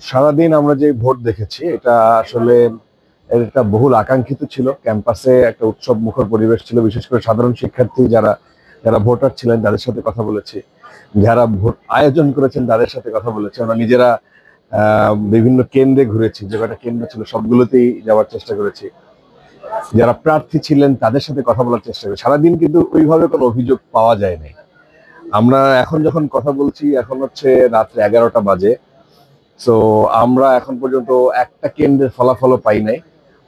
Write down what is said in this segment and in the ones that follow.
সারাদিন আমরা যে ভোট দেখেছি এটা আসলে একটা বহুল আকাঙ্ক্ষিত ছিল। ক্যাম্পাসে একটা উৎসব মুখর পরিবেশ ছিল, বিশেষ করে সাধারণ শিক্ষার্থী যারা যারা ভোটার ছিলেন তাদের সাথে কথা বলেছি, যারা ভোট আয়োজন করেছেন তাদের সাথে কথা বলেছি। আমরা নিজেরা বিভিন্ন কেন্দ্রে ঘুরেছি, যে কটা কেন্দ্র ছিল সবগুলোতেই যাওয়ার চেষ্টা করেছি। যারা প্রার্থী ছিলেন তাদের সাথে কথা বলার চেষ্টা করেছি। সারাদিন কিন্তু ওইভাবে কোনো অভিযোগ পাওয়া যায় নাই। আমরা এখন যখন কথা বলছি এখন হচ্ছে রাত্রে 11টা বাজে। সো আমরা এখন পর্যন্ত একটা কেন্দ্রের ফলাফলও পাই নাই।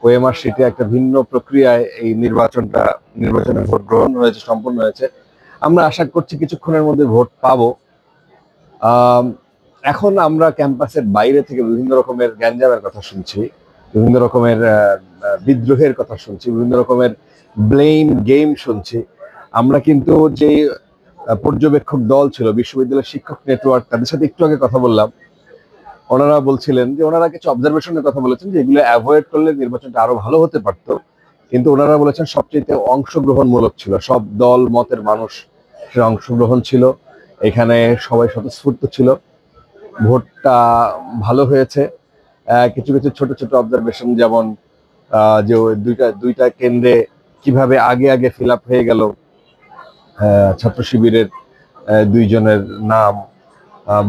ওএমআর সিটে একটা ভিন্ন প্রক্রিয়ায় এই নির্বাচনের ভোট গ্রহণ হয়েছে, সম্পন্ন হয়েছে। আমরা আশা করছি কিছুক্ষণের মধ্যে ভোট পাবো। আম, এখন আমরা ক্যাম্পাসের বাইরে থেকে বিভিন্ন রকমের গ্যাঞ্জামের কথা শুনছি, বিভিন্ন রকমের বিদ্রোহের কথা শুনছি, বিভিন্ন রকমের ব্লেম গেম শুনছি। আমরা কিন্তু যে পর্যবেক্ষক দল ছিল বিশ্ববিদ্যালয়ের শিক্ষক নেটওয়ার্ক, তাদের সাথে একটু আগে কথা বললাম। ওনারা বলছিলেন যে ওনারা কিছু অবজারভেশনের কথা বলেছেন যে এগুলো অ্যাভয়েড করলে নির্বাচনটা আরো ভালো হতে পারতো, কিন্তু ওনারা বলেছেন সবচেয়ে অংশগ্রহণমূলক ছিল, সব দল মতের মানুষ অংশগ্রহণ ছিল, এখানে সবাই স্বতঃস্ফূর্ত ছিল, ভোটটা ভালো হয়েছে। কিছু কিছু ছোট ছোট অবজারভেশন, যেমন যে ওই দুইটা কেন্দ্রে কিভাবে আগে আগে ফিল আপ হয়ে গেল ছাত্র শিবিরের দুইজনের নাম,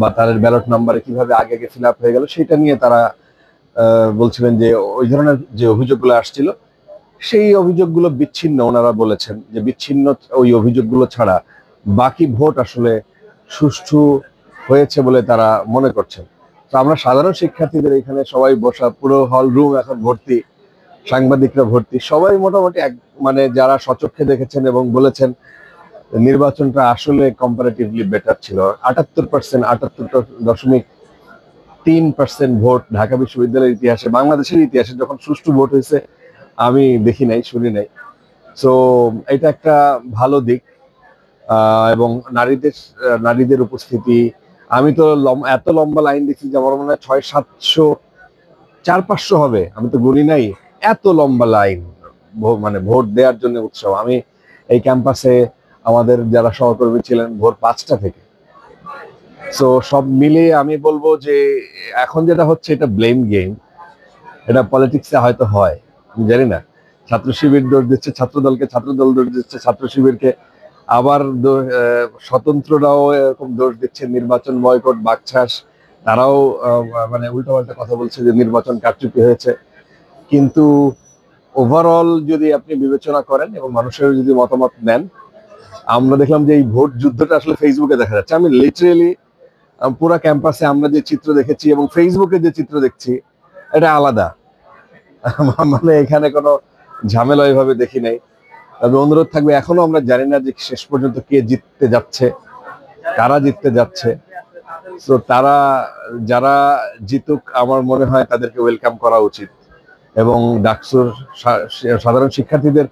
বা তাদের ব্যালট নাম্বারে কিভাবে আগে আগে ফিল আপ হয়ে গেল, সেটা নিয়ে তারা বলছিলেন যে ওই ধরনের যে অভিযোগগুলো আসছিল সেই অভিযোগগুলো বিচ্ছিন্ন। ওনারা বলেছেন যে বিচ্ছিন্ন ওই অভিযোগগুলো ছাড়া বাকি ভোট আসলে সুষ্ঠু হয়েছে বলে তারা মনে করছেন। তো আমরা সাধারণ শিক্ষার্থীদের এখানে সবাই বসা, পুরো হল রুম এখন ভর্তি, সাংবাদিকরা ভর্তি, সবাই মোটামুটি মানে যারা স্বচক্ষে দেখেছেন এবং বলেছেন নির্বাচনটা আসলে কম্পারেটিভলি বেটার ছিল। 78%, 78.3% ভোট ঢাকা বিশ্ববিদ্যালয়ের ইতিহাসে, বাংলাদেশের ইতিহাসে যখন সুষ্ঠু ভোট হয়েছে আমি দেখি নাই, শুনি নাই। সো এটা একটা ভালো দিক। এবং নারীদের উপস্থিতি, আমি তো এত লম্বা লাইন দেখছি যে আমার মনে হয় 600-700, 400-500 হবে, আমি তো গুনি নাই। এত লম্বা লাইন, মানে ভোট দেওয়ার জন্য উৎসব। আমি এই ক্যাম্পাসে আমাদের যারা সহকর্মী ছিলেন ভোর 5টা থেকে। সো সব মিলিয়ে আমি বলবো যে এখন যেটা হচ্ছে এটা ব্লেম গেম, এটা পলিটিক্সে হয়তো হয়, আমি জানি না। ছাত্র শিবির দোষ দিচ্ছে ছাত্র দলকে, ছাত্র দল দোষ দিচ্ছে ছাত্র শিবিরকে, আবার স্বতন্ত্ররাও এরকম দোষ দিচ্ছে, নির্বাচন বয়কট বাকছাস, তারাও মানে উল্টোপাল্টা কথা বলছে যে নির্বাচন কারচুপি হয়েছে। কিন্তু ওভারঅল যদি আপনি বিবেচনা করেন এবং মানুষের যদি মতামত নেন, আমরা দেখলাম যে এই ভোট যুদ্ধটা আসলে ফেসবুকে দেখা যাচ্ছে। আমি লিটারেলি পুরো ক্যাম্পাসে আমরা যে চিত্র দেখেছি এবং ফেসবুকে যে চিত্র দেখছি এটা আলাদা। মানে এখানে কোনো ঝামেলা ওইভাবে দেখি নাই। তবে অনুরোধ থাকবে, এখনো আমরা জানি না যে শেষ পর্যন্ত কে জিততে যাচ্ছে, কারা জিততে যাচ্ছে। তো তারা যারা জিতুক আমার মনে হয় তাদেরকে ওয়েলকাম করা উচিত। এবং ডাকসুর সাধারণ শিক্ষার্থীদের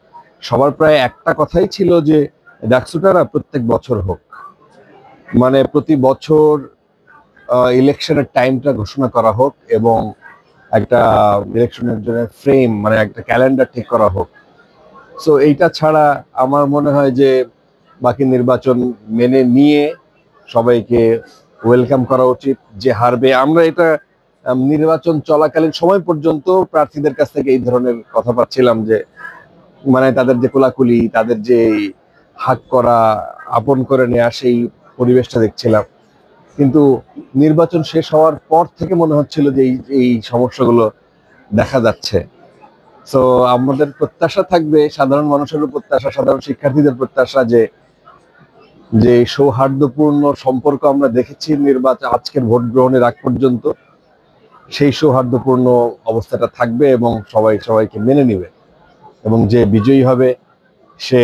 সবার প্রায় একটা কথাই ছিল যে ডাকসুটা প্রত্যেক বছর হোক, মানে প্রতি বছর ইলেকশনের টাইমটা ঘোষণা করা হোক এবং একটা ইলেকশনের জন্য ফ্রেম, মানে একটা ক্যালেন্ডার ঠিক করা হোক। সো এইটা ছাড়া আমার মনে হয় যে বাকি নির্বাচন মেনে নিয়ে সবাইকে ওয়েলকাম করা উচিত। যে হারবে, আমরা এটা নির্বাচন চলাকালীন সময় পর্যন্ত প্রার্থীদের কাছ থেকে এই ধরনের কথা পাচ্ছিলাম যে মানে তাদের যে কোলাকুলি, তাদের যে হাত করা, আপন করে নেওয়া, সেই পরিবেশটা দেখছিলাম। কিন্তু নির্বাচন শেষ হওয়ার পর থেকে মনে হচ্ছিল যে এই সমস্যাগুলো দেখা যাচ্ছে। তো আমাদের প্রত্যাশা থাকবে, সাধারণ মানুষেরও প্রত্যাশা, সাধারণ শিক্ষার্থীদের প্রত্যাশা যে যে সৌহার্দ্যপূর্ণ সম্পর্ক আমরা দেখেছি নির্বাচন আজকের ভোট গ্রহণের আগ পর্যন্ত, সেই সৌহার্দ্যপূর্ণ অবস্থাটা থাকবে এবং সবাই সবাইকে মেনে নিবে। এবং যে বিজয়ী হবে, সে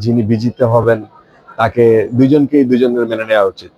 যিনি বিজিত হবেন তাকে দুজনকেই দুজনের মেনে নেওয়া উচিত।